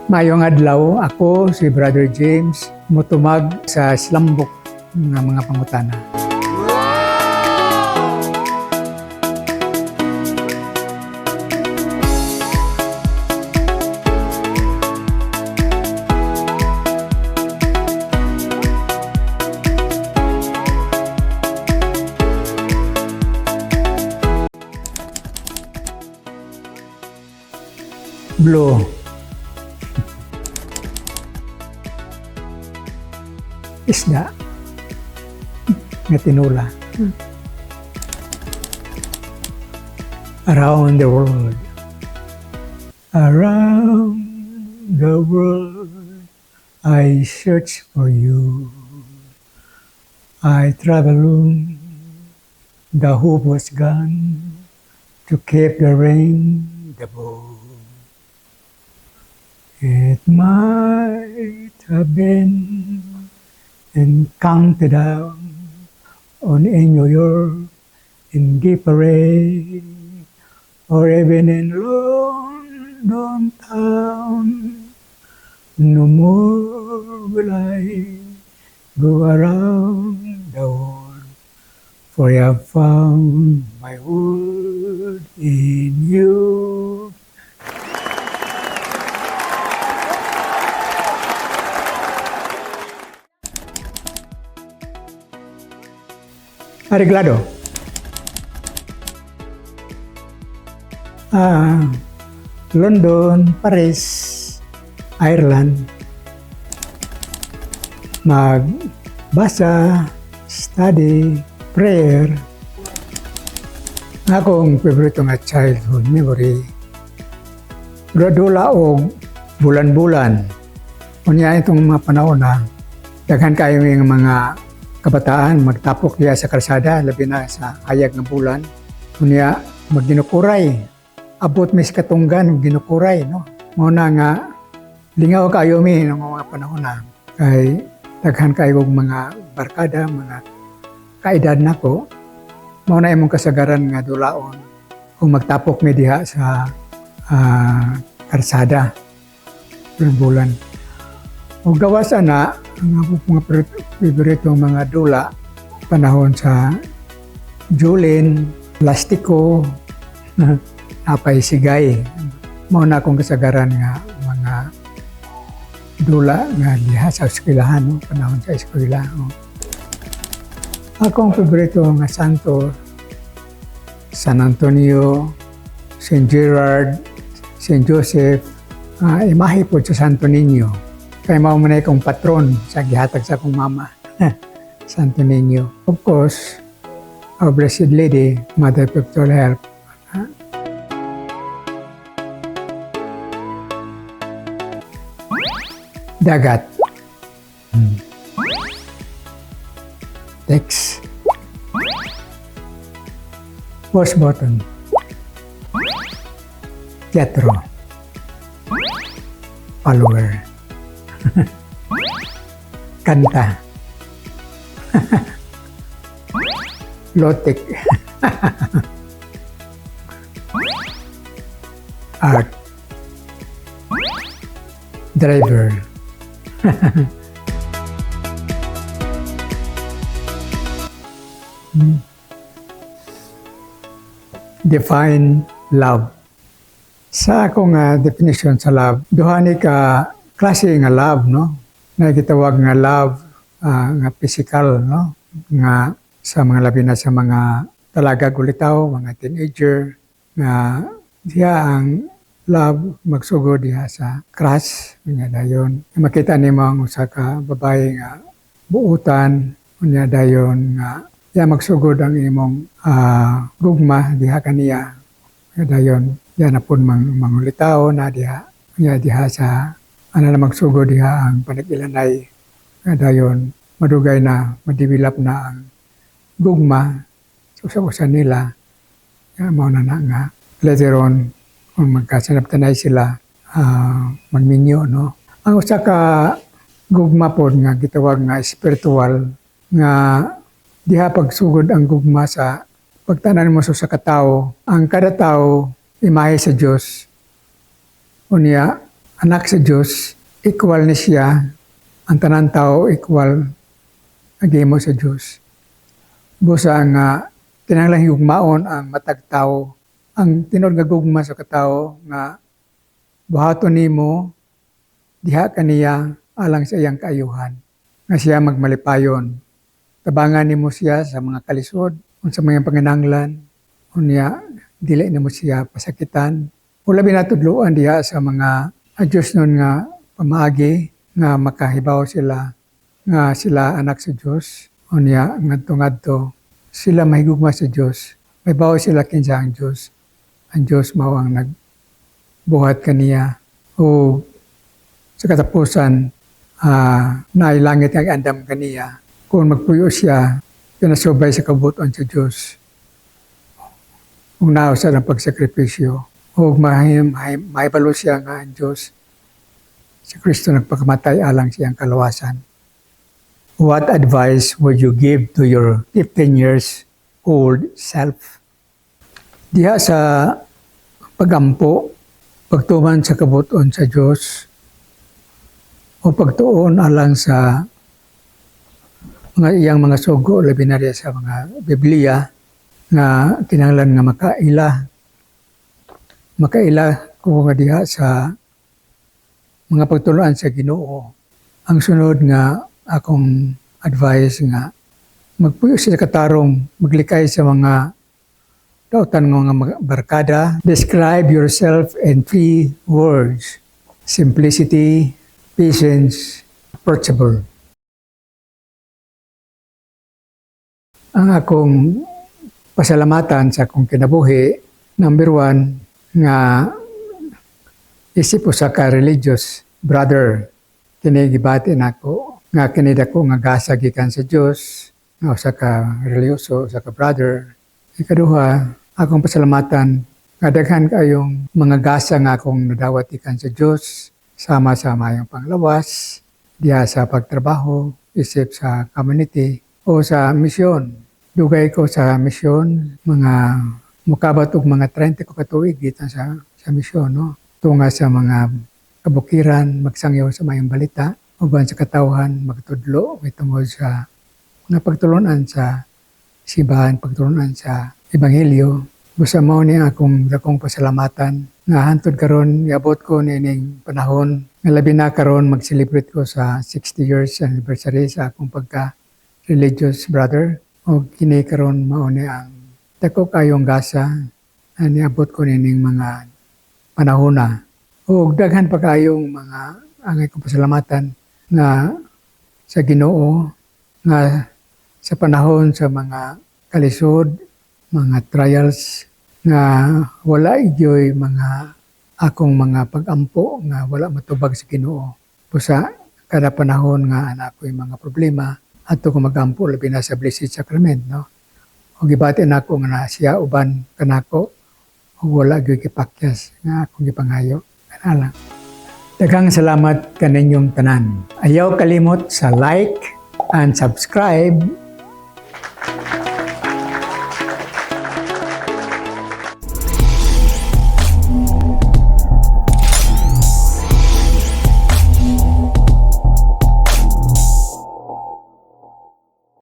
Mayong adlaw, ako si Brother James mutumag sa slambok ng mga pangutana. Blue. Isda nga tinula. Around the world. Around the world, I search for you. I travel, the hope was gone, to keep the rain, the bow. It might have been encountered down on in New York, in Gay Parade, or even in London town. No more will I go around the world, for I have found my wood in you. Arreglado. London, Paris, Ireland. Magbasa, study, prayer. Akong favorito nga childhood memory. Dula o bulan-bulan. Kunya itong mga panahon na daghan kayo yung mga kabataan magtapok diya sa kalsada, labi na sa hayag ng bulan. Kunya magginukuray. Abot mis katunggan, ginukuray, no? Muna nga, lingaw kayo mi ng mga panahon na. Kay daghan kayo mga barkada, mga kaedad na ko. Muna imong kasagaran nga dulaon kung magtapok mi diha sa kalsada, bulan-bulan. O gawasan na, ang mga favorito mga dula, panahon sa Julin, Plastiko, Apay Sigay. Mauna akong kasagaran nga mga dula nga diha sa eskwelahan, no? Panahon sa eskwela. No? Akong favorito nga santo, San Antonio, St. Gerard, St. Joseph, imahe po sa Santo Niño. Kaya maumunay kong patron sa gihatag sa akong mama, Santo Niño. Of course, our Blessed Lady, Mother Perpetual Help. Dagat. Text. Wash button. Teatro. Follower. Kanta. Lotik. Art. Driver. Define love. Sa akong definition sa love, duha ni ka klase nga love, no? Na gitawag nga love nga physical, no? Nga sa mga labi na sa mga talaga gulitaw, mga teenager, nga diya ang love magsugod diha sa crush, nga dayon. Makita nimo ang usa ka babae nga buutan, nga dayon nga diya magsugod ang imong gugma diha kaniya. Nga dayon, diya na pun mangulitaw na diha, nga diha sa na magsugod diha ang panagilanay. Nga dayon, madugay na, madevelop na ang gugma sa usa nila. Nga mao na nga later on, kung magkasanaptanay sila, magminyo, no? Ang usa ka gugma po nga gitawag nga spiritual, nga diha pagsugod ang gugma sa pagtanan mo sa katao. Ang kada tao, imahe sa Diyos. Unya, anak sa Dios, equal ni siya, ang tanan tao equal agimo sa Dios. Busa nga kinahanglan higugmaon ang matag tao, ang tinud nga gugma sa katao nga buhaton nimo diha kaniya alang sa iyang kaayuhan nga siya magmalipayon. Tabangan nimo siya sa mga kalisod, unsa mga panginahanglan, unya dili nimo siya pasakitan. Wala binatudloan diha sa mga Diyos nun nga pamaagi nga makahibaw sila nga sila anak sa Diyos. Unya ngadto-ngadto sila mahigugma sa Diyos. Mahibaw sila kinsa ang Diyos. Ang Diyos mao ang nagbuhat kaniya. O sa katapusan, nailangit ang andam kaniya. Kung magpuyo siya, pinasubay sa kabuton sa Diyos. Kung nausa ng pagsakripisyo, o mahibalo siya nga ang Diyos. Si Kristo nagpakamatay alang siyang kalawasan. What advice would you give to your 15 years old self? Diha sa pagampo, pagtuman sa kabuton sa Diyos, o pagtuon alang sa mga iyang mga sugo, labi na sa mga Biblia, nga kinahanglan nga makaila ko nga diha sa mga pagtuluan sa Ginoo. Ang sunod nga akong advice nga magpuyo sa katarong, maglikay sa mga dautan ng mga barkada. Describe yourself in 3 words: simplicity, patience, approachable. Ang akong pasalamatan sa akong kinabuhi, number 1, nga isip usa ka religious brother. Kini gibati nako nga kini dako nga gasa gikan sa Dios, nga usa ka religyoso, usa ka brother. Ikaduha, akong pasalamatan nga daghan kayong mga gasa nga akong nadawat gikan sa Dios, sama-sama yung panglawas, diha sa pagtrabaho, isip sa community o sa misyon. Dugay ko sa misyon, mga mukabat og mga 30 ko katuig gitan sa misyon, no? Tunga sa mga kabukiran, magsangyaw sa mayang balita, uban sa katawhan, magtudlo, may tungod sa mga pagtulunan sa sibahan, pagtulunan sa ebanghelyo. Busa mao ni akong dakong pasalamatan nga hantod karon iabot ko nining panahon nga labi na karon mag-celebrate ko sa 60 years anniversary sa akong pagka religious brother. O kini karon mao ni ang dako kayong gasa niabot ko nining mga panahona. O daghan pa kayong mga angay kong pasalamatan nga sa Ginoo nga sa panahon sa mga kalisod, mga trials nga wala igyoy mga akong mga pag-ampo nga wala matubag sa Ginoo. Busa kada panahon nga anak ko yung mga problema ato ko magampo labi na sa Blessed Sacrament, no? O gibati na ako nga siya uban kanako o wala gyud kipakyas nga akong gipangayo. Kanala. Daghang salamat kaninyong tanan. Ayaw kalimot sa like and subscribe